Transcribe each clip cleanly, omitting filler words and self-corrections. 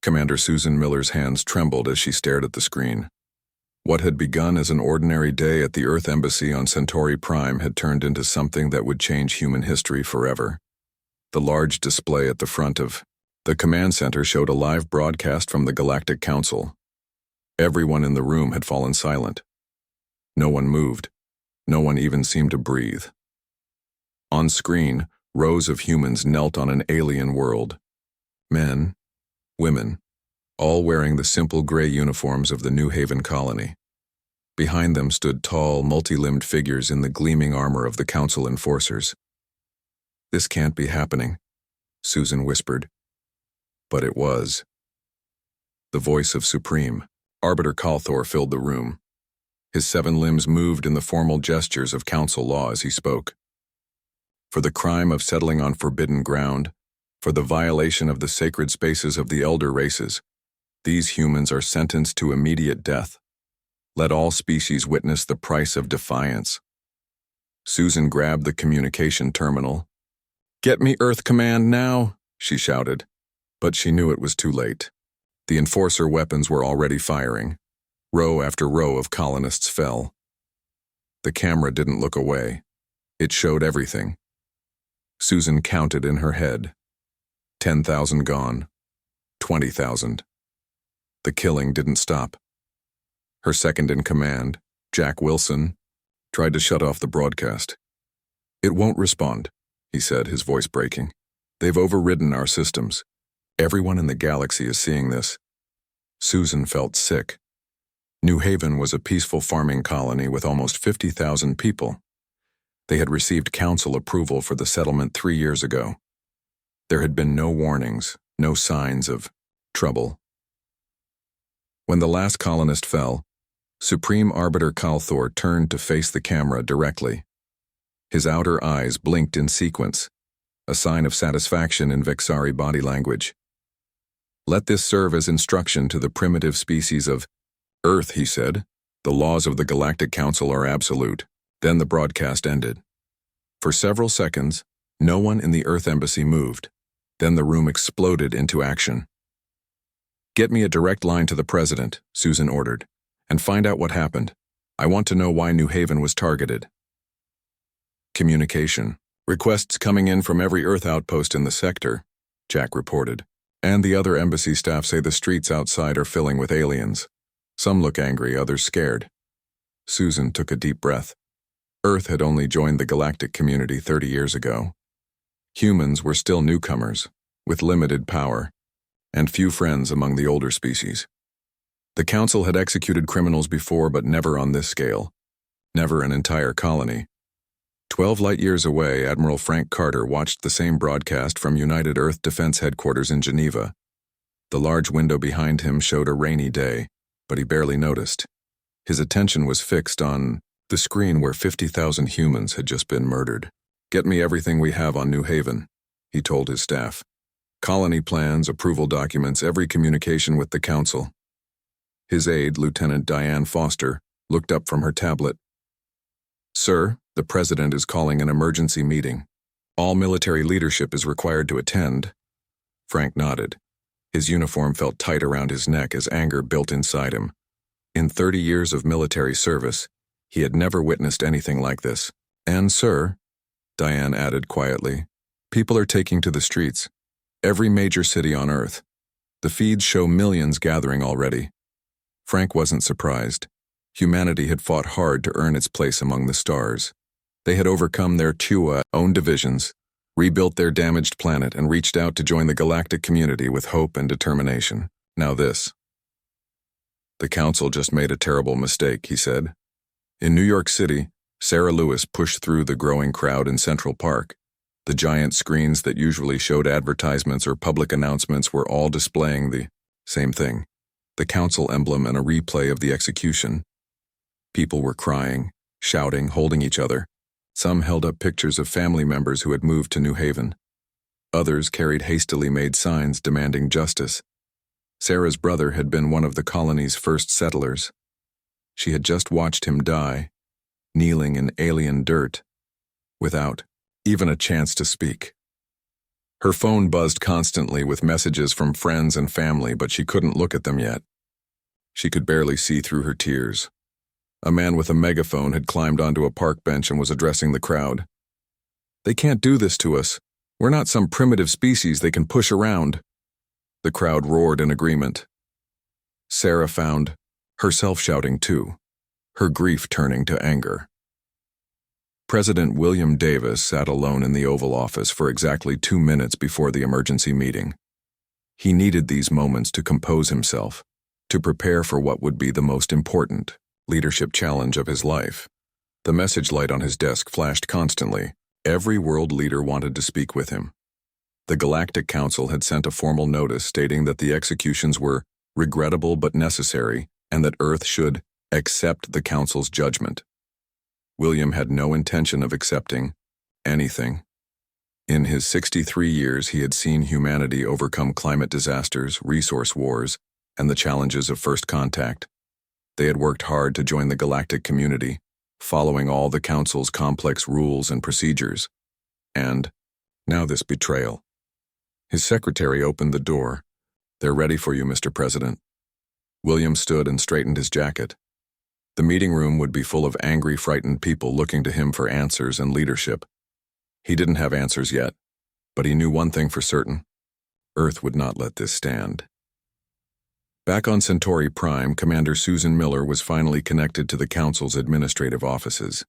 Commander Susan Miller's hands trembled as she stared at the screen. What had begun as an ordinary day at the Earth Embassy on Centauri Prime had turned into something that would change human history forever. The large display at the front of the command center showed a live broadcast from the Galactic Council. Everyone in the room had fallen silent. No one moved. No one even seemed to breathe. On screen, rows of humans knelt on an alien world. Men, women, all wearing the simple gray uniforms of the New Haven colony. Behind them stood tall, multi-limbed figures in the gleaming armor of the Council enforcers. "This can't be happening," Susan whispered. But it was. The voice of Supreme, Arbiter Calthor, filled the room. His 7 limbs moved in the formal gestures of council law as he spoke. For the crime of settling on forbidden ground, for the violation of the sacred spaces of the elder races, these humans are sentenced to immediate death. Let all species witness the price of defiance. Susan grabbed the communication terminal. "Get me Earth Command now," she shouted. But she knew it was too late. The enforcer weapons were already firing. Row after row of colonists fell. The camera didn't look away. It showed everything. Susan counted in her head. 10,000 gone. 20,000. The killing didn't stop. Her second in command, Jack Wilson, tried to shut off the broadcast. "It won't respond," he said, his voice breaking. "They've overridden our systems. Everyone in the galaxy is seeing this." Susan felt sick. New Haven was a peaceful farming colony with almost 50,000 people. They had received council approval for the settlement 3 years ago. There had been no warnings, no signs of trouble. When the last colonist fell, Supreme Arbiter Calthor turned to face the camera directly. His outer eyes blinked in sequence, a sign of satisfaction in Vexari body language. "Let this serve as instruction to the primitive species of Earth," he said. "The laws of the Galactic Council are absolute." Then the broadcast ended. For several seconds, no one in the Earth Embassy moved. Then the room exploded into action. "Get me a direct line to the President," Susan ordered, "and find out what happened. I want to know why New Haven was targeted." Communication. "Requests coming in from every Earth outpost in the sector," Jack reported. "And the other embassy staff say the streets outside are filling with aliens. Some look angry, others scared." Susan took a deep breath. Earth had only joined the galactic community 30 years ago. Humans were still newcomers, with limited power, and few friends among the older species. The Council had executed criminals before, but never on this scale. Never an entire colony. 12 light-years away, Admiral Frank Carter watched the same broadcast from United Earth Defense Headquarters in Geneva. The large window behind him showed a rainy day, but he barely noticed. His attention was fixed on the screen where 50,000 humans had just been murdered. "Get me everything we have on New Haven," he told his staff. "Colony plans, approval documents, every communication with the Council." His aide, Lieutenant Diane Foster, looked up from her tablet. "Sir, the President is calling an emergency meeting. All military leadership is required to attend." Frank nodded. His uniform felt tight around his neck as anger built inside him. In 30 years of military service, he had never witnessed anything like this. "And, sir," Diane added quietly, "people are taking to the streets. Every major city on Earth. The feeds show millions gathering already." Frank wasn't surprised. Humanity had fought hard to earn its place among the stars. They had overcome their own divisions, rebuilt their damaged planet, and reached out to join the galactic community with hope and determination. Now this. "The Council just made a terrible mistake," he said. In New York City, Sarah Lewis pushed through the growing crowd in Central Park. The giant screens that usually showed advertisements or public announcements were all displaying the same thing, the Council emblem and a replay of the execution. People were crying, shouting, holding each other. Some held up pictures of family members who had moved to New Haven. Others carried hastily made signs demanding justice. Sarah's brother had been one of the colony's first settlers. She had just watched him die, kneeling in alien dirt, without even a chance to speak. Her phone buzzed constantly with messages from friends and family, but she couldn't look at them yet. She could barely see through her tears. A man with a megaphone had climbed onto a park bench and was addressing the crowd. "They can't do this to us. We're not some primitive species they can push around." The crowd roared in agreement. Sarah found herself shouting too, her grief turning to anger. President William Davis sat alone in the Oval Office for exactly 2 minutes before the emergency meeting. He needed these moments to compose himself, to prepare for what would be the most important leadership challenge of his life. The message light on his desk flashed constantly. Every world leader wanted to speak with him. The Galactic Council had sent a formal notice stating that the executions were regrettable but necessary, and that Earth should accept the Council's judgment. William had no intention of accepting anything. In his 63 years, he had seen humanity overcome climate disasters, resource wars, and the challenges of first contact. They had worked hard to join the galactic community, following all the Council's complex rules and procedures. And now this betrayal. His secretary opened the door. "They're ready for you, Mr. President." William stood and straightened his jacket. The meeting room would be full of angry, frightened people looking to him for answers and leadership. He didn't have answers yet, but he knew one thing for certain. Earth would not let this stand. Back on Centauri Prime, Commander Susan Miller was finally connected to the Council's administrative offices.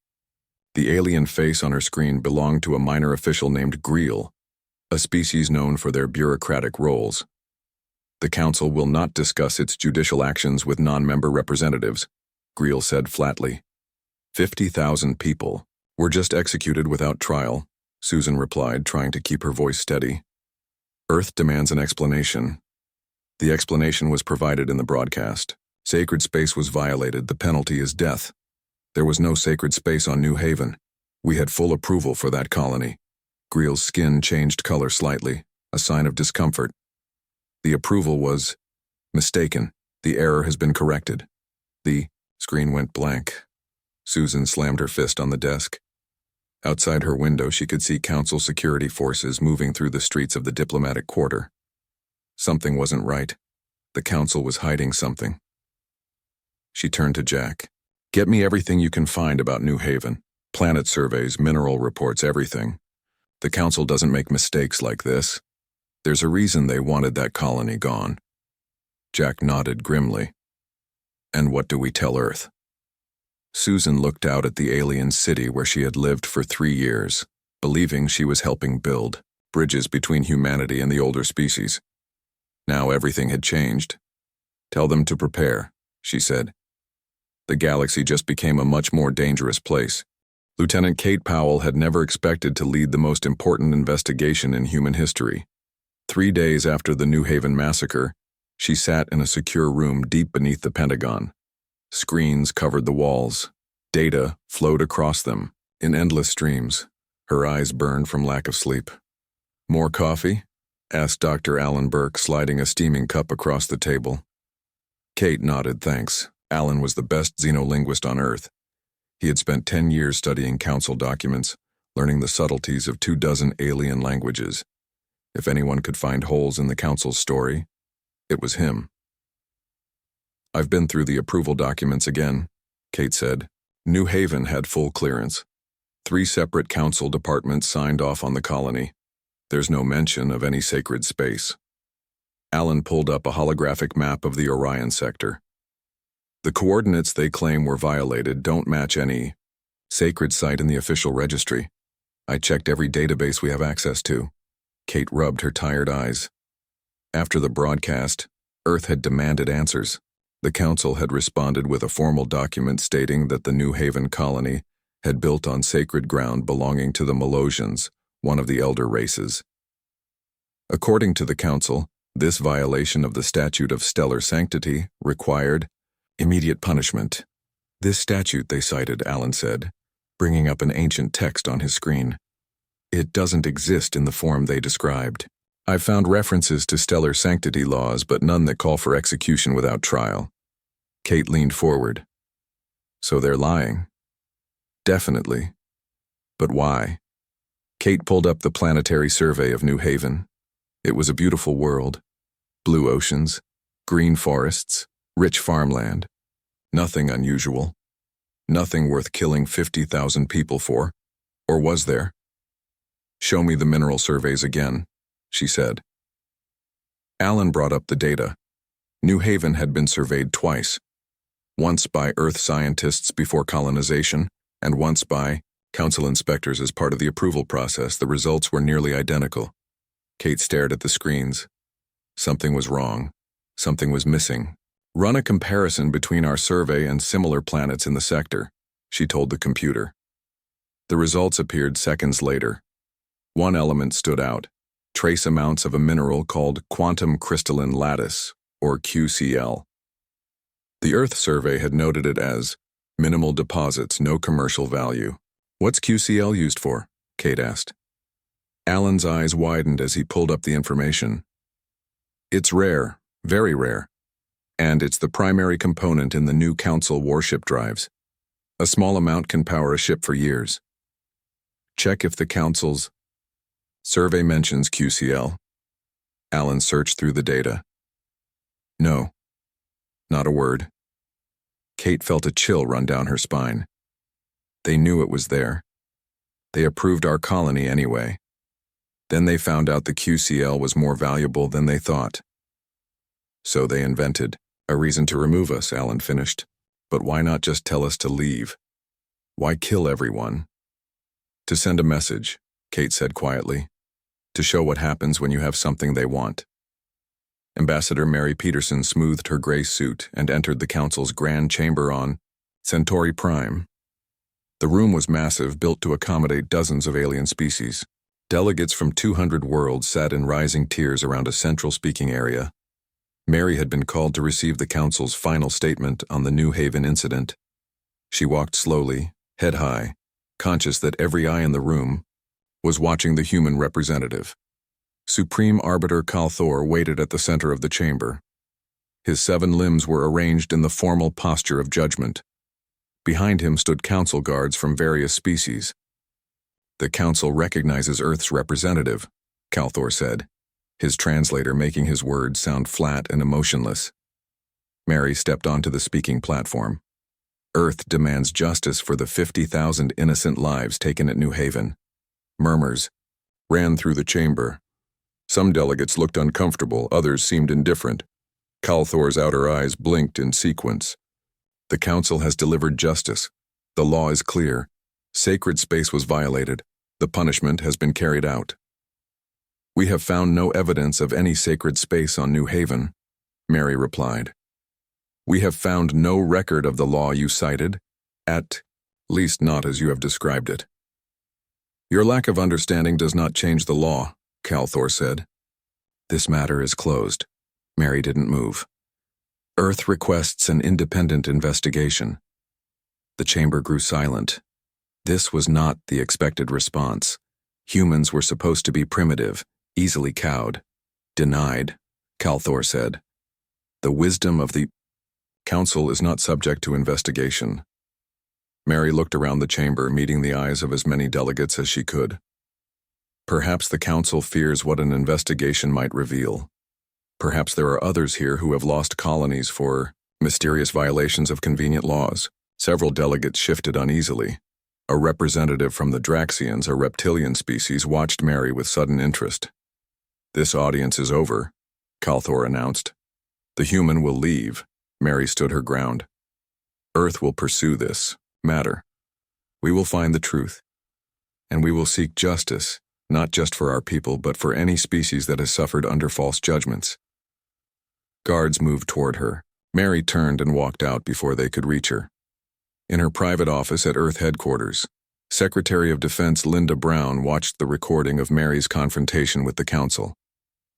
The alien face on her screen belonged to a minor official named Greel, a species known for their bureaucratic roles. "The Council will not discuss its judicial actions with non-member representatives," Greel said flatly. 50,000 people were just executed without trial, Susan replied, trying to keep her voice steady. "Earth demands an explanation." The explanation was provided in the broadcast. "Sacred space was violated. The penalty is death. There was no sacred space on New Haven. We had full approval for that colony." Greel's skin changed color slightly, a sign of discomfort. "The approval was mistaken. The error has been corrected." The screen went blank. Susan slammed her fist on the desk. Outside her window, she could see Council security forces moving through the streets of the diplomatic quarter. Something wasn't right. The Council was hiding something. She turned to Jack. "Get me everything you can find about New Haven. Planet surveys, mineral reports, everything. The Council doesn't make mistakes like this. There's a reason they wanted that colony gone." Jack nodded grimly. "And what do we tell Earth?" Susan looked out at the alien city where she had lived for 3 years, believing she was helping build bridges between humanity and the older species. Now everything had changed. "Tell them to prepare," she said. The galaxy just became a much more dangerous place. Lieutenant Kate Powell had never expected to lead the most important investigation in human history. 3 days after the New Haven massacre, she sat in a secure room deep beneath the Pentagon. Screens covered the walls. Data flowed across them in endless streams. Her eyes burned from lack of sleep. "More coffee?" asked Dr. Alan Burke, sliding a steaming cup across the table. Kate nodded thanks. Alan was the best xenolinguist on Earth. He had spent 10 years studying Council documents, learning the subtleties of 24 alien languages. If anyone could find holes in the Council's story, it was him. "I've been through the approval documents again," Kate said. New Haven had full clearance. 3 separate Council departments signed off on the colony. There's no mention of any sacred space. Alan pulled up a holographic map of the Orion sector. "The coordinates they claim were violated don't match any sacred site in the official registry. I checked every database we have access to." Kate rubbed her tired eyes. After the broadcast, Earth had demanded answers. The Council had responded with a formal document stating that the New Haven colony had built on sacred ground belonging to the Melosians, one of the elder races. According to the Council, this violation of the Statute of Stellar Sanctity required immediate punishment. "This statute," they cited, Alan said, bringing up an ancient text on his screen. "It doesn't exist in the form they described. I've found references to stellar sanctity laws, but none that call for execution without trial." Kate leaned forward. "So they're lying?" "Definitely. But why?" Kate pulled up the planetary survey of New Haven. It was a beautiful world. Blue oceans, green forests, rich farmland. Nothing unusual. Nothing worth killing 50,000 people for. Or was there? "Show me the mineral surveys again," she said. Alan brought up the data. New Haven had been surveyed twice. Once by Earth scientists before colonization, and once by Council inspectors as part of the approval process. The results were nearly identical. Kate stared at the screens. Something was wrong. Something was missing. "Run a comparison between our survey and similar planets in the sector," she told the computer. The results appeared seconds later. One element stood out: trace amounts of a mineral called quantum crystalline lattice, or QCl. The Earth survey had noted it as minimal deposits, no commercial value. "What's QCl used for?" Kate asked. Alan's eyes widened as he pulled up the information. "It's rare, very rare. And it's the primary component in the new Council warship drives. A small amount can power a ship for years. Check if the Council's survey mentions QCl." Alan searched through the data. No. Not a word. Kate felt a chill run down her spine. They knew it was there. They approved our colony anyway. Then they found out the QCl was more valuable than they thought. So they invented a reason to remove us, Alan finished. But why not just tell us to leave? Why kill everyone? "To send a message," Kate said quietly. "To show what happens when you have something they want." Ambassador Mary Peterson smoothed her gray suit and entered the Council's grand chamber on Centauri Prime. The room was massive, built to accommodate dozens of alien species. Delegates from 200 worlds sat in rising tiers around a central speaking area. Mary had been called to receive the Council's final statement on the New Haven incident. She walked slowly, head high, conscious that every eye in the room was watching the human representative. Supreme Arbiter Calthor waited at the center of the chamber. His 7 limbs were arranged in the formal posture of judgment. Behind him stood council guards from various species. "The Council recognizes Earth's representative," Calthor said, his translator making his words sound flat and emotionless. Mary stepped onto the speaking platform. "Earth demands justice for the 50,000 innocent lives taken at New Haven." Murmurs ran through the chamber. Some delegates looked uncomfortable, others seemed indifferent. Calthor's outer eyes blinked in sequence. "The Council has delivered justice. The law is clear. Sacred space was violated. The punishment has been carried out." "We have found no evidence of any sacred space on New Haven," Mary replied. "We have found no record of the law you cited, at least not as you have described it." "Your lack of understanding does not change the law," Calthor said. "This matter is closed." Mary didn't move. "Earth requests an independent investigation." The chamber grew silent. This was not the expected response. Humans were supposed to be primitive, easily cowed. "Denied," Calthor said. "The wisdom of the Council is not subject to investigation." Mary looked around the chamber, meeting the eyes of as many delegates as she could. Perhaps the Council fears what an investigation might reveal. Perhaps there are others here who have lost colonies for mysterious violations of convenient laws. Several delegates shifted uneasily. A representative from the Draxians, a reptilian species, watched Mary with sudden interest. "This audience is over," Calthor announced. "The human will leave." Mary stood her ground. "Earth will pursue this matter. We will find the truth. And we will seek justice, not just for our people, but for any species that has suffered under false judgments." Guards moved toward her. Mary turned and walked out before they could reach her. In her private office at Earth headquarters, Secretary of Defense Linda Brown watched the recording of Mary's confrontation with the Council.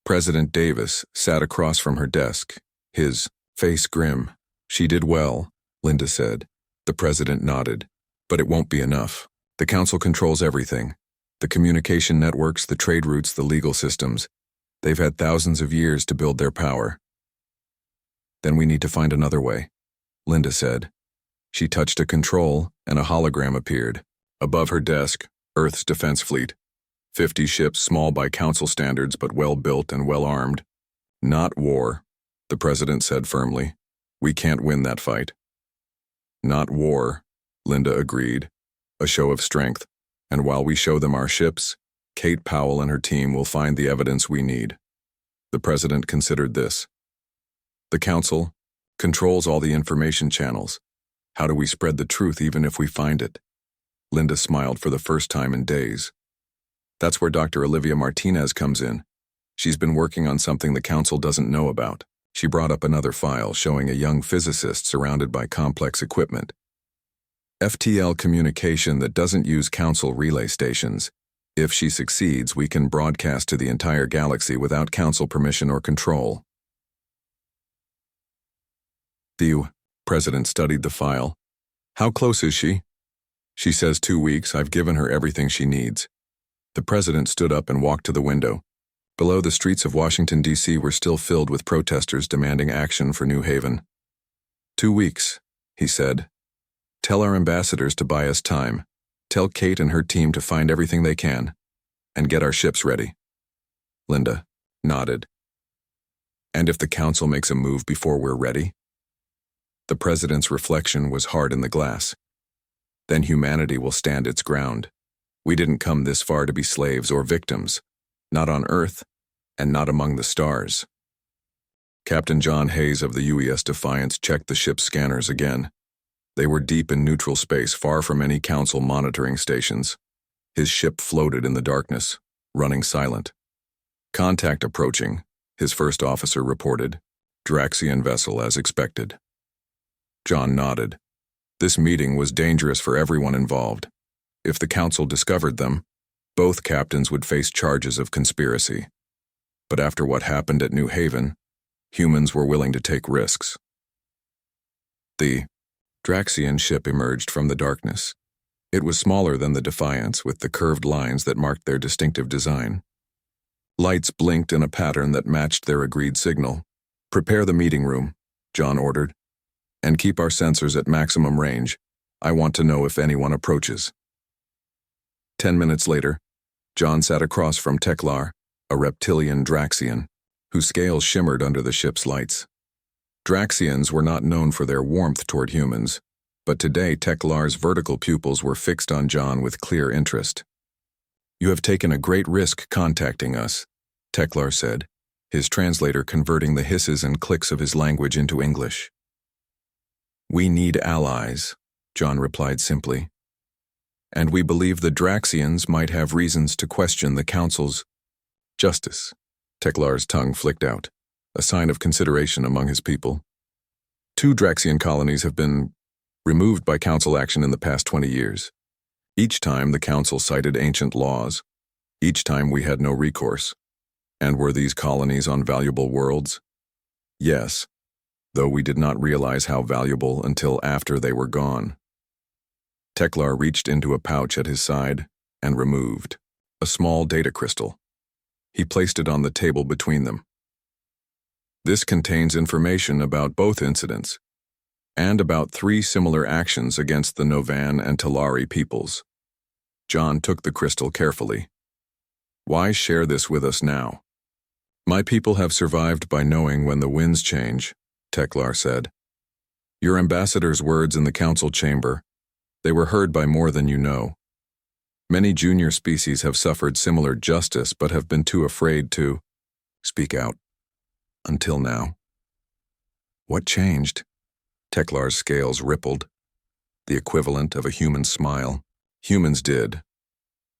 President Davis sat across from her desk, his face grim. "She did well," Linda said. The president nodded. "But it won't be enough. The Council controls everything. The communication networks, the trade routes, the legal systems. They've had thousands of years to build their power." "Then we need to find another way," Linda said. She touched a control, and a hologram appeared. Above her desk, Earth's defense fleet. 50 ships, small by council standards but well-built and well-armed. Not war, the president said firmly. We can't win that fight. Not war, Linda agreed, a show of strength. And while we show them our ships, Kate Powell and her team will find the evidence we need. The president considered this. The council controls all the information channels. How do we spread the truth even if we find it? Linda smiled for the first time in days. That's where Dr. Olivia Martinez comes in. She's been working on something the council doesn't know about. She brought up another file showing a young physicist surrounded by complex equipment. FTL communication that doesn't use council relay stations. If she succeeds, we can broadcast to the entire galaxy without council permission or control. The president studied the file. How close is she? She says 2 weeks. I've given her everything she needs. The president stood up and walked to the window. Below, the streets of Washington, D.C. were still filled with protesters demanding action for New Haven. 2 weeks, he said. Tell our ambassadors to buy us time. Tell Kate and her team to find everything they can. And get our ships ready. Linda nodded. And if the council makes a move before we're ready? The president's reflection was hard in the glass. Then humanity will stand its ground. We didn't come this far to be slaves or victims. Not on Earth, and not among the stars. Captain John Hayes of the UES Defiance checked the ship's scanners again. They were deep in neutral space, far from any council monitoring stations. His ship floated in the darkness, running silent. Contact approaching, his first officer reported. Draxian vessel as expected. John nodded. This meeting was dangerous for everyone involved. If the council discovered them, both captains would face charges of conspiracy. But after what happened at New Haven, humans were willing to take risks. The Draxian ship emerged from the darkness. It was smaller than the Defiance, with the curved lines that marked their distinctive design. Lights blinked in a pattern that matched their agreed signal. Prepare the meeting room, John ordered. And keep our sensors at maximum range. I want to know if anyone approaches. 10 minutes later, John sat across from Teklar, a reptilian Draxian, whose scales shimmered under the ship's lights. Draxians were not known for their warmth toward humans, but today Teklar's vertical pupils were fixed on John with clear interest. You have taken a great risk contacting us, Teklar said, his translator converting the hisses and clicks of his language into English. We need allies, John replied simply. And we believe the Draxians might have reasons to question the Council's justice. Teklar's tongue flicked out, a sign of consideration among his people. 2 Draxian colonies have been removed by Council action in the past 20 years. Each time the Council cited ancient laws. Each time we had no recourse. And were these colonies on valuable worlds? Yes, though we did not realize how valuable until after they were gone. Teklar reached into a pouch at his side and removed a small data crystal. He placed it on the table between them. This contains information about both incidents and about 3 similar actions against the Novan and Talari peoples. John took the crystal carefully. Why share this with us now? My people have survived by knowing when the winds change, Teklar said. Your ambassador's words in the council chamber, they were heard by more than you know. Many junior species have suffered similar justice but have been too afraid to speak out. Until now. What changed? Teklar's scales rippled. The equivalent of a human smile. Humans did.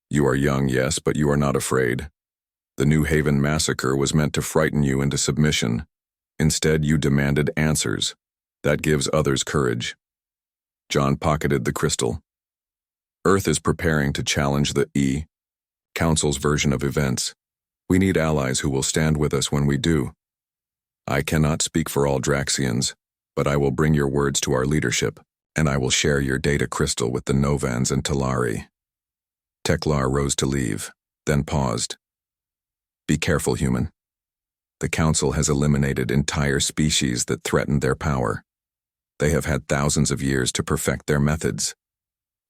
You are young, yes, but you are not afraid. The New Haven massacre was meant to frighten you into submission. Instead, you demanded answers. That gives others courage. John pocketed the crystal. Earth is preparing to challenge the Council's version of events. We need allies who will stand with us when we do. I cannot speak for all Draxians, but I will bring your words to our leadership, and I will share your data crystal with the Novans and Talari. Teklar rose to leave, then paused. Be careful, human. The Council has eliminated entire species that threatened their power. They have had thousands of years to perfect their methods.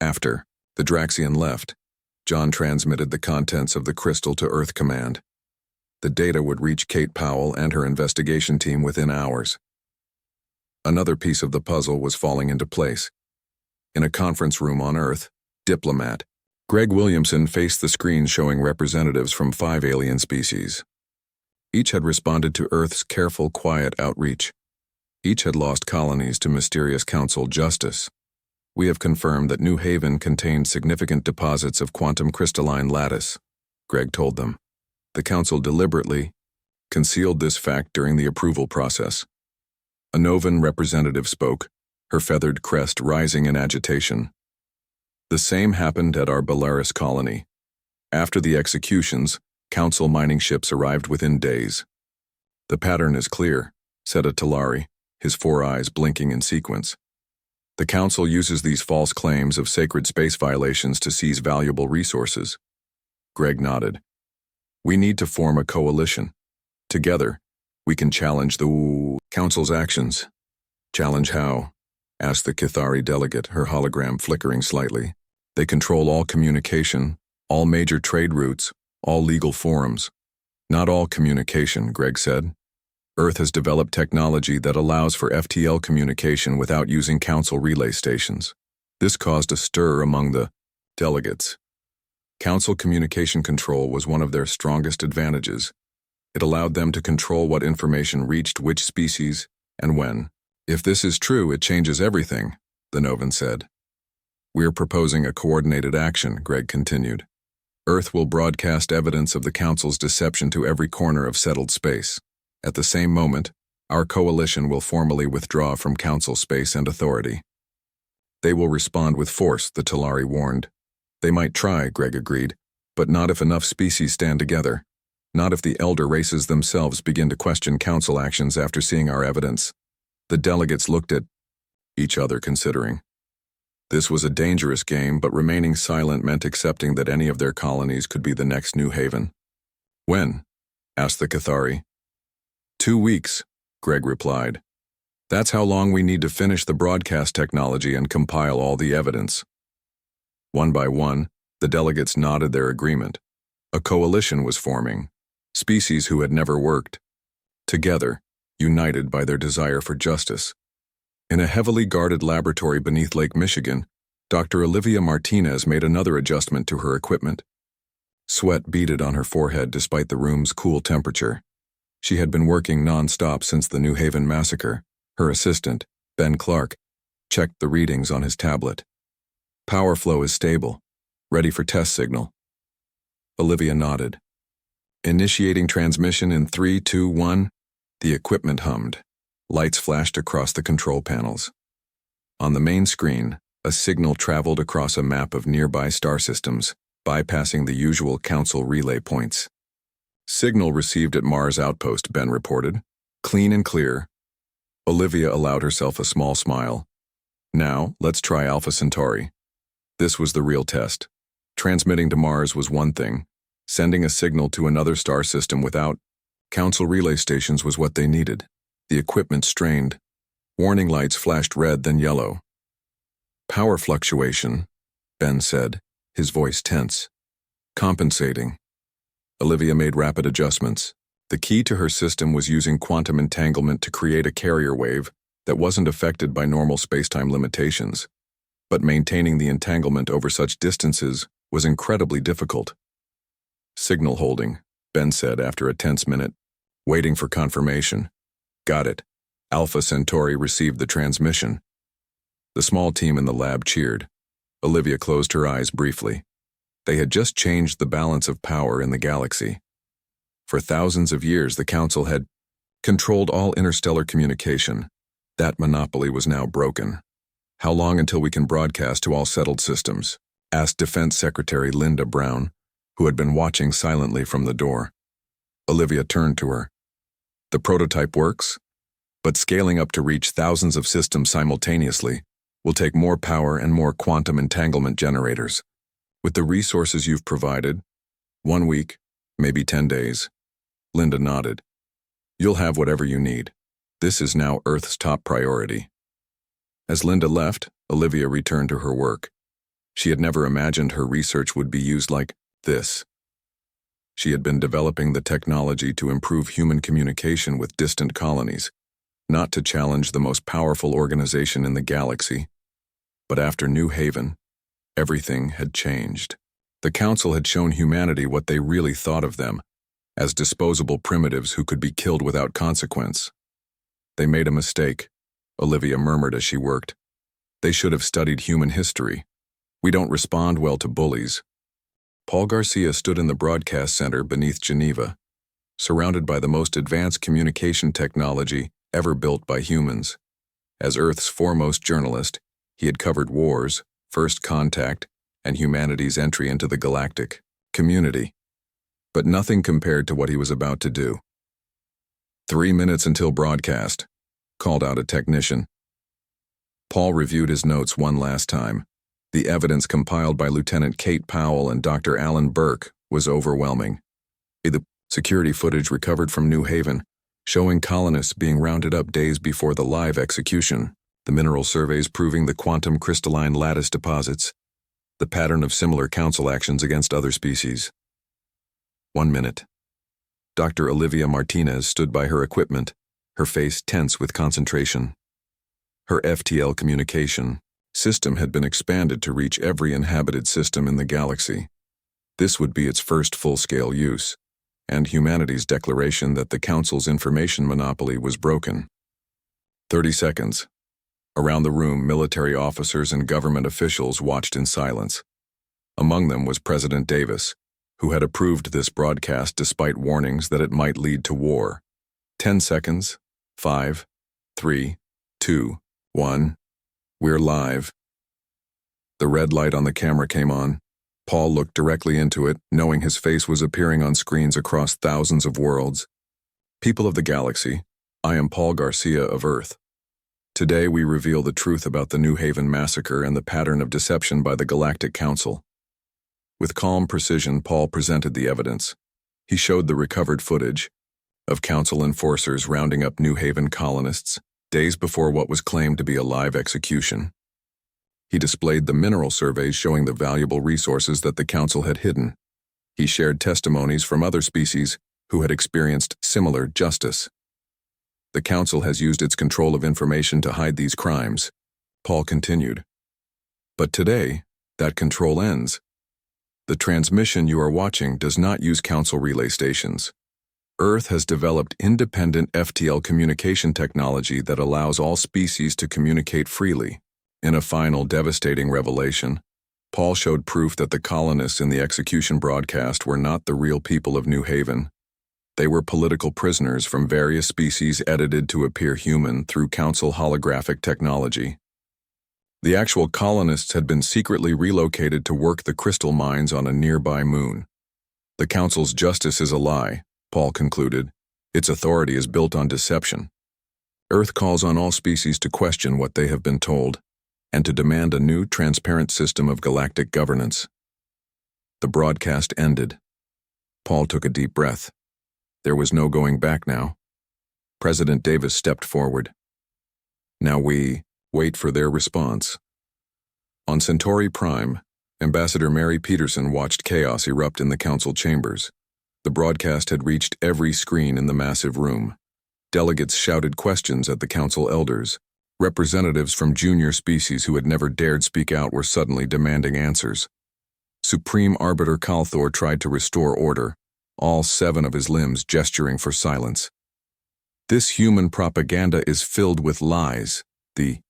After the Draxian left, John transmitted the contents of the crystal to Earth Command. The data would reach Kate Powell and her investigation team within hours. Another piece of the puzzle was falling into place. In a conference room on Earth, Diplomat Greg Williamson faced the screen showing representatives from 5 alien species. Each had responded to Earth's careful, quiet outreach. Each had lost colonies to mysterious Council justice. We have confirmed that New Haven contained significant deposits of quantum crystalline lattice, Greg told them. The Council deliberately concealed this fact during the approval process. A Novan representative spoke, her feathered crest rising in agitation. The same happened at our Belarus colony. After the executions, Council mining ships arrived within days. The pattern is clear, said a Talari, his 4 eyes blinking in sequence. The Council uses these false claims of sacred space violations to seize valuable resources. Greg nodded. We need to form a coalition. Together, we can challenge the Council's actions. Challenge how? Asked the Kithari delegate, her hologram flickering slightly. They control all communication, all major trade routes, all legal forums. Not all communication, Greg said. Earth has developed technology that allows for FTL communication without using Council relay stations. This caused a stir among the delegates. Council communication control was one of their strongest advantages. It allowed them to control what information reached which species and when. If this is true, it changes everything, the Novan said. We're proposing a coordinated action, Greg continued. Earth will broadcast evidence of the Council's deception to every corner of settled space. At the same moment, our coalition will formally withdraw from Council space and authority. They will respond with force, the Talari warned. They might try, Greg agreed, but not if enough species stand together. Not if the elder races themselves begin to question Council actions after seeing our evidence. The delegates looked at each other, considering. This was a dangerous game, but remaining silent meant accepting that any of their colonies could be the next New Haven. When? Asked the Cathari. 2 weeks, Greg replied. That's how long we need to finish the broadcast technology and compile all the evidence. One by one, the delegates nodded their agreement. A coalition was forming. Species who had never worked. Together, united by their desire for justice. In a heavily guarded laboratory beneath Lake Michigan, Dr. Olivia Martinez made another adjustment to her equipment. Sweat beaded on her forehead despite the room's cool temperature. She had been working non-stop since the New Haven massacre. Her assistant, Ben Clark, checked the readings on his tablet. Power flow is stable. Ready for test signal. Olivia nodded. Initiating transmission in 3, 2, 1. The equipment hummed. Lights flashed across the control panels. On the main screen, a signal traveled across a map of nearby star systems, bypassing the usual Council relay points. Signal received at Mars Outpost, Ben reported. Clean and clear. Olivia allowed herself a small smile. Now, let's try Alpha Centauri. This was the real test. Transmitting to Mars was one thing. Sending a signal to another star system without Council relay stations was what they needed. The equipment strained. Warning lights flashed red, then yellow. Power fluctuation, Ben said, his voice tense. Compensating. Olivia made rapid adjustments. The key to her system was using quantum entanglement to create a carrier wave that wasn't affected by normal spacetime limitations. But maintaining the entanglement over such distances was incredibly difficult. Signal holding, Ben said after a tense minute. Waiting for confirmation. Got it. Alpha Centauri received the transmission. The small team in the lab cheered. Olivia closed her eyes briefly. They had just changed the balance of power in the galaxy. For thousands of years, the Council had controlled all interstellar communication. That monopoly was now broken. How long until we can broadcast to all settled systems? Asked Defense Secretary Linda Brown, who had been watching silently from the door. Olivia turned to her. The prototype works, but scaling up to reach thousands of systems simultaneously will take more power and more quantum entanglement generators. With the resources you've provided, 1 week, maybe 10 days. Linda nodded. You'll have whatever you need. This is now Earth's top priority. As Linda left, Olivia returned to her work. She had never imagined her research would be used like this. She had been developing the technology to improve human communication with distant colonies, not to challenge the most powerful organization in the galaxy. But after New Haven, everything had changed. The Council had shown humanity what they really thought of them, as disposable primitives who could be killed without consequence. They made a mistake, Olivia murmured as she worked. They should have studied human history. We don't respond well to bullies. Paul Garcia stood in the broadcast center beneath Geneva, surrounded by the most advanced communication technology ever built by humans. As Earth's foremost journalist, he had covered wars, first contact, and humanity's entry into the galactic community. But nothing compared to what he was about to do. 3 minutes until broadcast, called out a technician. Paul reviewed his notes one last time. The evidence compiled by Lieutenant Kate Powell and Dr. Alan Burke was overwhelming. The security footage recovered from New Haven, showing colonists being rounded up days before the live execution, the mineral surveys proving the quantum crystalline lattice deposits, the pattern of similar council actions against other species. 1 minute. Dr. Olivia Martinez stood by her equipment, her face tense with concentration. Her FTL communication system had been expanded to reach every inhabited system in the galaxy. This would be its first full-scale use, and humanity's declaration that the Council's information monopoly was broken. 30 seconds. Around the room, military officers and government officials watched in silence. Among them was President Davis, who had approved this broadcast despite warnings that it might lead to war. 10 seconds. 5, 3, 2, 1. We're live. The red light on the camera came on. Paul looked directly into it, knowing his face was appearing on screens across thousands of worlds. People of the galaxy, I am Paul Garcia of Earth. Today we reveal the truth about the New Haven massacre and the pattern of deception by the Galactic Council. With calm precision, Paul presented the evidence. He showed the recovered footage of Council enforcers rounding up New Haven colonists days before what was claimed to be a live execution. He displayed the mineral surveys showing the valuable resources that the Council had hidden. He shared testimonies from other species who had experienced similar justice. The Council has used its control of information to hide these crimes, Paul continued. But today, that control ends. The transmission you are watching does not use Council relay stations. Earth has developed independent FTL communication technology that allows all species to communicate freely. In a final devastating revelation, Paul showed proof that the colonists in the execution broadcast were not the real people of New Haven. They were political prisoners from various species edited to appear human through Council holographic technology. The actual colonists had been secretly relocated to work the crystal mines on a nearby moon. The Council's justice is a lie, Paul concluded. Its authority is built on deception. Earth calls on all species to question what they have been told, and to demand a new, transparent system of galactic governance. The broadcast ended. Paul took a deep breath. There was no going back now. President Davis stepped forward. Now we wait for their response. On Centauri Prime, Ambassador Mary Peterson watched chaos erupt in the Council chambers. The broadcast had reached every screen in the massive room. Delegates shouted questions at the Council elders. Representatives from junior species who had never dared speak out were suddenly demanding answers. Supreme Arbiter Calthor tried to restore order, all 7 of his limbs gesturing for silence. This human propaganda is filled with lies. The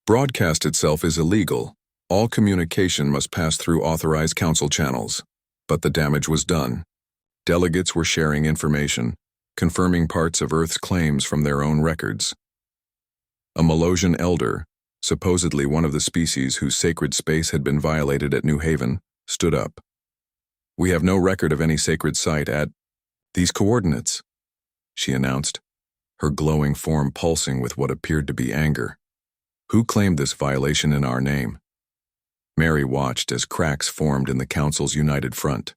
broadcast itself is illegal. All communication must pass through authorized Council channels. But the damage was done. Delegates were sharing information, confirming parts of Earth's claims from their own records. A Melosian elder, supposedly one of the species whose sacred space had been violated at New Haven, stood up. We have no record of any sacred site at these coordinates, she announced, her glowing form pulsing with what appeared to be anger. Who claimed this violation in our name? Mary watched as cracks formed in the Council's united front.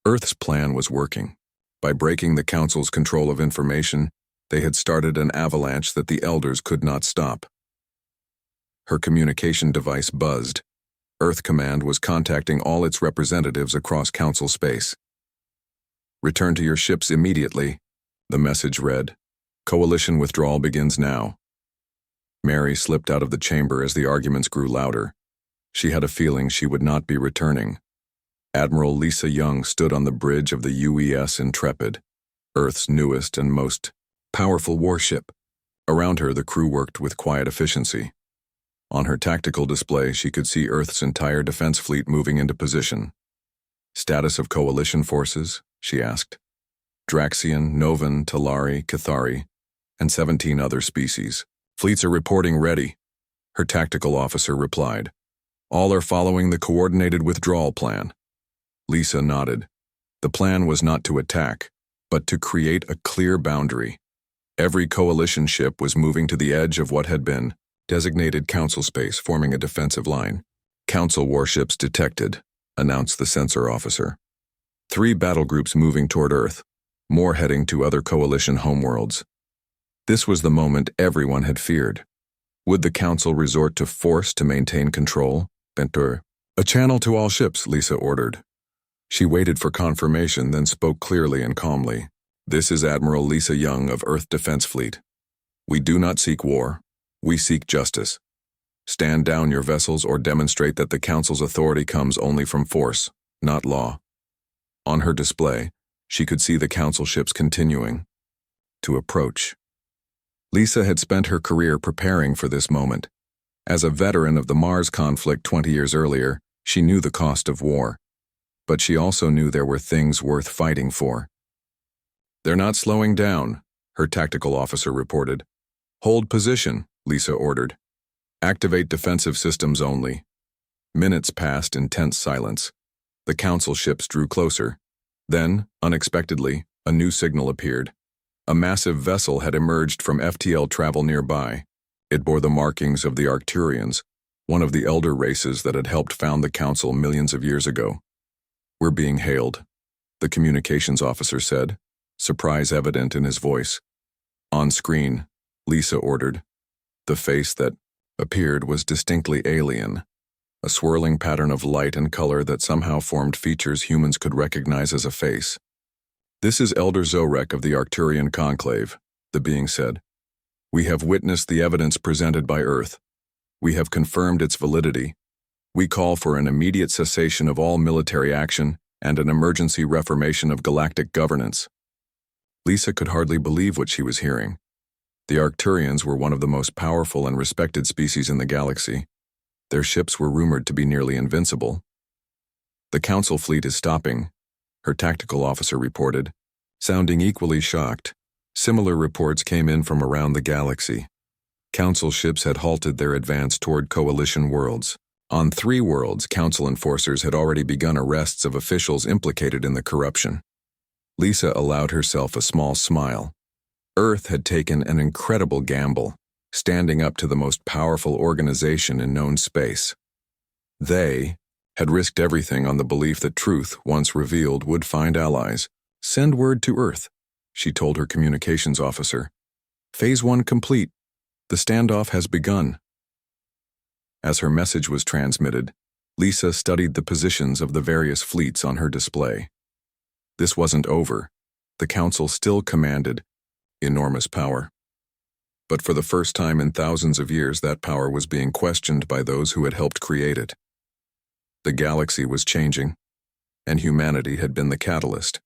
Earth's plan was working. By breaking the Council's control of information, they had started an avalanche that the elders could not stop. Her communication device buzzed. Earth Command was contacting all its representatives across Council space. "Return to your ships immediately," the message read. "Coalition withdrawal begins now." Mary slipped out of the chamber as the arguments grew louder. She had a feeling she would not be returning. Admiral Lisa Young stood on the bridge of the UES Intrepid, Earth's newest and most powerful warship. Around her, the crew worked with quiet efficiency. On her tactical display, she could see Earth's entire defense fleet moving into position. "Status of coalition forces?" she asked. "Draxian, Novan, Talari, Cathari, and 17 other species. Fleets are reporting ready," her tactical officer replied. "All are following the coordinated withdrawal plan." Lisa nodded. The plan was not to attack, but to create a clear boundary. Every coalition ship was moving to the edge of what had been designated Council space, forming a defensive line. "Council warships detected," announced the sensor officer. 3 battle groups moving toward Earth, more heading to other coalition homeworlds. This was the moment everyone had feared. Would the Council resort to force to maintain control? "Ventur, a channel to all ships," Lisa ordered. She waited for confirmation, then spoke clearly and calmly. "This is Admiral Lisa Young of Earth Defense Fleet. We do not seek war. We seek justice. Stand down your vessels or demonstrate that the Council's authority comes only from force, not law." On her display, she could see the Council ships continuing to approach. Lisa had spent her career preparing for this moment. As a veteran of the Mars conflict 20 years earlier, she knew the cost of war. But she also knew there were things worth fighting for. "They're not slowing down," her tactical officer reported. "Hold position," Lisa ordered. "Activate defensive systems only." Minutes passed in tense silence. The Council ships drew closer. Then, unexpectedly, a new signal appeared. A massive vessel had emerged from FTL travel nearby. It bore the markings of the Arcturians, one of the elder races that had helped found the Council millions of years ago. "We're being hailed," the communications officer said, surprise evident in his voice. "On screen," Lisa ordered. The face that appeared was distinctly alien, a swirling pattern of light and color that somehow formed features humans could recognize as a face. "This is Elder Zorek of the Arcturian Conclave," the being said. "We have witnessed the evidence presented by Earth. We have confirmed its validity. We call for an immediate cessation of all military action and an emergency reformation of galactic governance." Lisa could hardly believe what she was hearing. The Arcturians were one of the most powerful and respected species in the galaxy. Their ships were rumored to be nearly invincible. "The Council fleet is stopping," her tactical officer reported, sounding equally shocked. Similar reports came in from around the galaxy. Council ships had halted their advance toward coalition worlds. On 3 worlds, Council enforcers had already begun arrests of officials implicated in the corruption. Lisa allowed herself a small smile. Earth had taken an incredible gamble, standing up to the most powerful organization in known space. They had risked everything on the belief that truth, once revealed, would find allies. "Send word to Earth," she told her communications officer. "Phase 1 complete. The standoff has begun." As her message was transmitted, Lisa studied the positions of the various fleets on her display. This wasn't over. The Council still commanded enormous power. But for the first time in thousands of years, that power was being questioned by those who had helped create it. The galaxy was changing, and humanity had been the catalyst.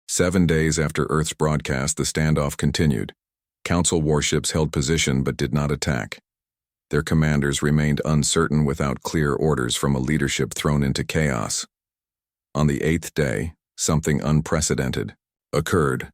7 days after Earth's broadcast, the standoff continued. Council warships held position but did not attack. Their commanders remained uncertain without clear orders from a leadership thrown into chaos. On the 8th day, something unprecedented occurred.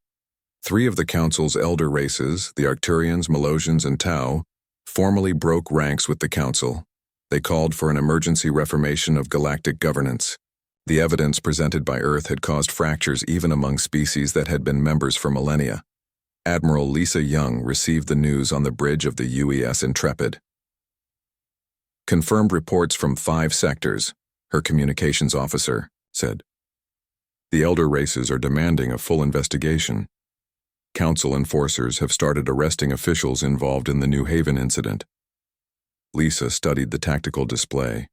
3 of the Council's elder races, the Arcturians, Melosians, and Tau, formally broke ranks with the Council. They called for an emergency reformation of galactic governance. The evidence presented by Earth had caused fractures even among species that had been members for millennia. Admiral Lisa Young received the news on the bridge of the UES Intrepid. "Confirmed reports from 5 sectors," her communications officer said. "The elder races are demanding a full investigation. Council enforcers have started arresting officials involved in the New Haven incident." Lisa studied the tactical display.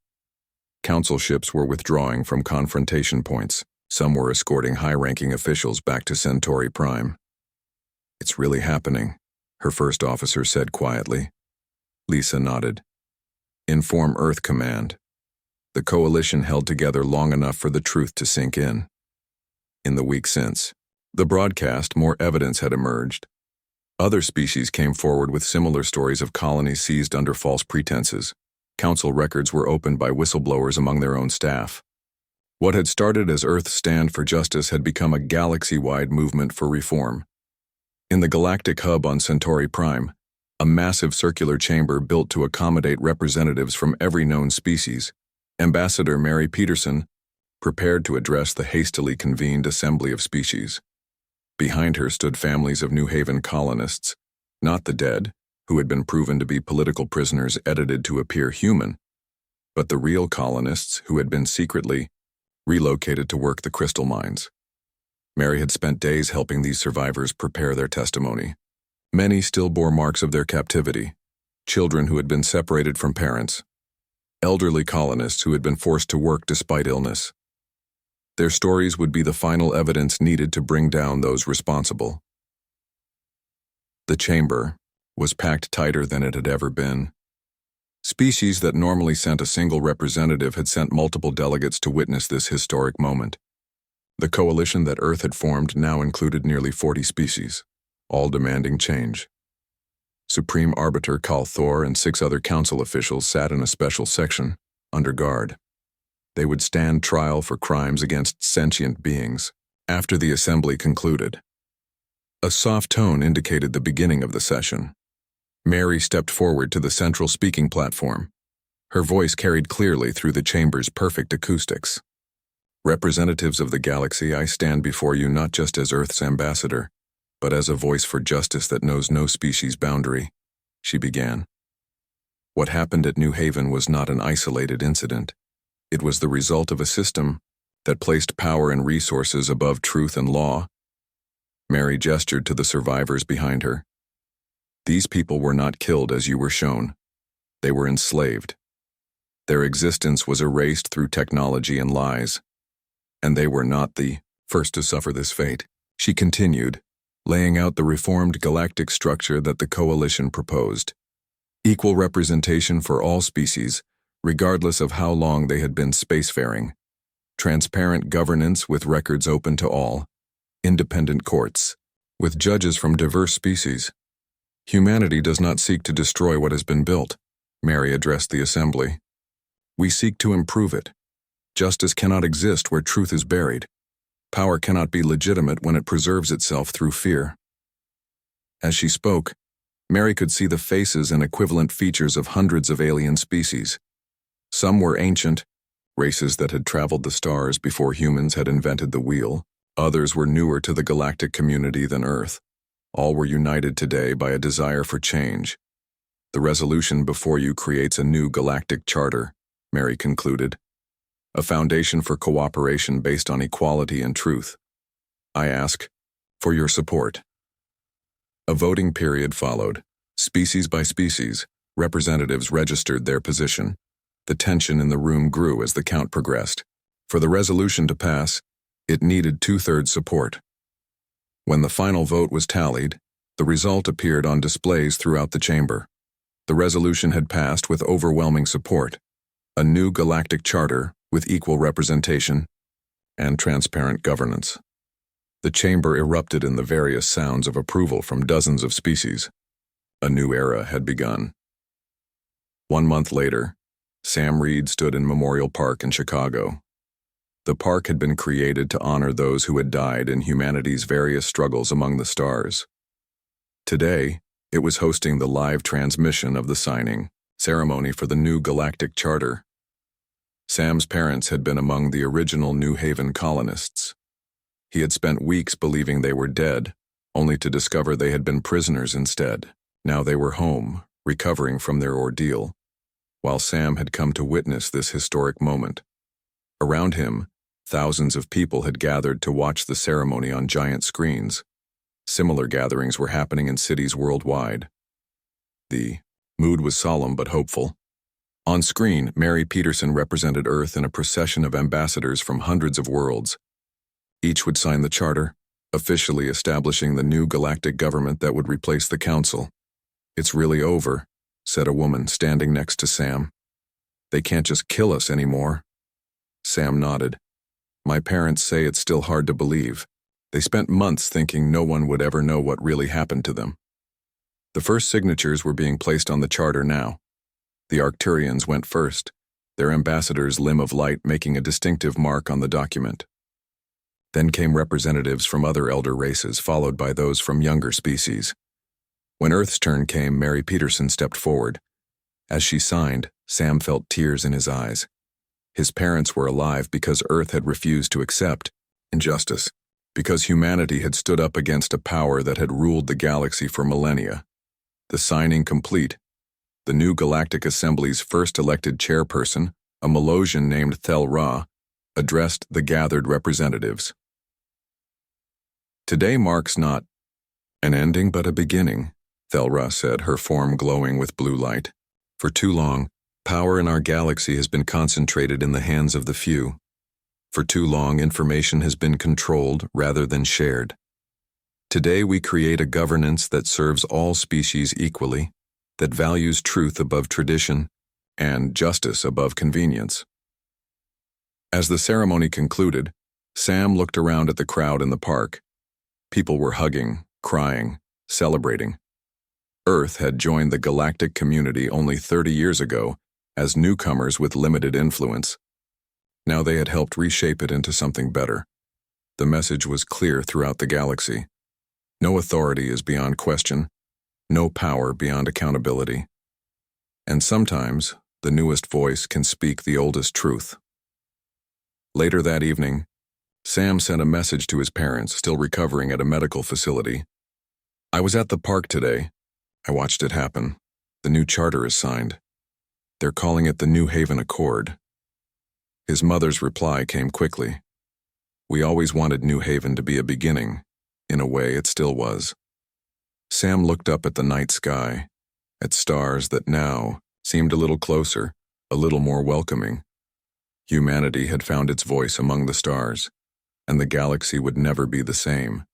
Council ships were withdrawing from confrontation points. Some were escorting high-ranking officials back to Centauri Prime. "It's really happening," her first officer said quietly. Lisa nodded. "Inform Earth Command." The coalition held together long enough for the truth to sink in. In the week since the broadcast, more evidence had emerged. Other species came forward with similar stories of colonies seized under false pretenses. Council records were opened by whistleblowers among their own staff. What had started as Earth's stand for justice had become a galaxy-wide movement for reform. In the galactic hub on Centauri Prime, a massive circular chamber built to accommodate representatives from every known species, Ambassador Mary Peterson prepared to address the hastily convened assembly of species. Behind her stood families of New Haven colonists, not the dead, who had been proven to be political prisoners edited to appear human, but the real colonists who had been secretly relocated to work the crystal mines. Mary had spent days helping these survivors prepare their testimony. Many still bore marks of their captivity: children who had been separated from parents, elderly colonists who had been forced to work despite illness. Their stories would be the final evidence needed to bring down those responsible. The chamber was packed tighter than it had ever been. Species that normally sent a single representative had sent multiple delegates to witness this historic moment. The coalition that Earth had formed now included nearly 40 species, all demanding change. Supreme Arbiter Kal Thor and 6 other council officials sat in a special section, under guard. They would stand trial for crimes against sentient beings. After the assembly concluded, a soft tone indicated the beginning of the session. Mary stepped forward to the central speaking platform. Her voice carried clearly through the chamber's perfect acoustics. "Representatives of the galaxy, I stand before you not just as Earth's ambassador, but as a voice for justice that knows no species boundary," she began. What happened at New Haven was not an isolated incident. It was the result of a system that placed power and resources above truth and law. Mary gestured to the survivors behind her. "These people were not killed as you were shown. They were enslaved. Their existence was erased through technology and lies. And they were not the first to suffer this fate," she continued, laying out the reformed galactic structure that the coalition proposed. Equal representation for all species, regardless of how long they had been spacefaring. Transparent governance with records open to all. Independent courts, with judges from diverse species. "Humanity does not seek to destroy what has been built," Mary addressed the assembly. "We seek to improve it. Justice cannot exist where truth is buried. Power cannot be legitimate when it preserves itself through fear." As she spoke, Mary could see the faces and equivalent features of hundreds of alien species. Some were ancient, races that had traveled the stars before humans had invented the wheel. Others were newer to the galactic community than Earth. All were united today by a desire for change. "The resolution before you creates a new galactic charter," Mary concluded. "A foundation for cooperation based on equality and truth. I ask for your support." A voting period followed. Species by species, representatives registered their position. The tension in the room grew as the count progressed. For the resolution to pass, it needed 2/3 support. When the final vote was tallied, the result appeared on displays throughout the chamber. The resolution had passed with overwhelming support. A new galactic charter with equal representation and transparent governance. The chamber erupted in the various sounds of approval from dozens of species. A new era had begun. 1 month later, Sam Reed stood in Memorial Park in Chicago. The park had been created to honor those who had died in humanity's various struggles among the stars. Today, it was hosting the live transmission of the signing ceremony for the new galactic charter. Sam's parents had been among the original New Haven colonists. He had spent weeks believing they were dead, only to discover they had been prisoners instead. Now they were home, recovering from their ordeal, while Sam had come to witness this historic moment. Around him, thousands of people had gathered to watch the ceremony on giant screens. Similar gatherings were happening in cities worldwide. The mood was solemn but hopeful. On screen, Mary Peterson represented Earth in a procession of ambassadors from hundreds of worlds. Each would sign the charter, officially establishing the new galactic government that would replace the Council. "It's really over," said a woman standing next to Sam. "They can't just kill us anymore." Sam nodded. "My parents say it's still hard to believe. They spent months thinking no one would ever know what really happened to them." The first signatures were being placed on the charter now. The Arcturians went first, their ambassador's limb of light making a distinctive mark on the document. Then came representatives from other elder races, followed by those from younger species. When Earth's turn came, Mary Peterson stepped forward. As she signed, Sam felt tears in his eyes. His parents were alive because Earth had refused to accept injustice, because humanity had stood up against a power that had ruled the galaxy for millennia. The signing complete, the new Galactic Assembly's first elected chairperson, a Melosian named Thel Ra, addressed the gathered representatives. "Today marks not an ending but a beginning," Thel Ra said, her form glowing with blue light. "For too long, power in our galaxy has been concentrated in the hands of the few. For too long, information has been controlled rather than shared. Today we create a governance that serves all species equally, that values truth above tradition, and justice above convenience." As the ceremony concluded, Sam looked around at the crowd in the park. People were hugging, crying, celebrating. Earth had joined the galactic community only 30 years ago as newcomers with limited influence. Now they had helped reshape it into something better. The message was clear throughout the galaxy. No authority is beyond question, no power beyond accountability. And sometimes, the newest voice can speak the oldest truth. Later that evening, Sam sent a message to his parents, still recovering at a medical facility. "I was at the park today. I watched it happen. The new charter is signed. They're calling it the New Haven Accord." His mother's reply came quickly. "We always wanted New Haven to be a beginning. In a way, it still was." Sam looked up at the night sky, at stars that now seemed a little closer, a little more welcoming. Humanity had found its voice among the stars, and the galaxy would never be the same.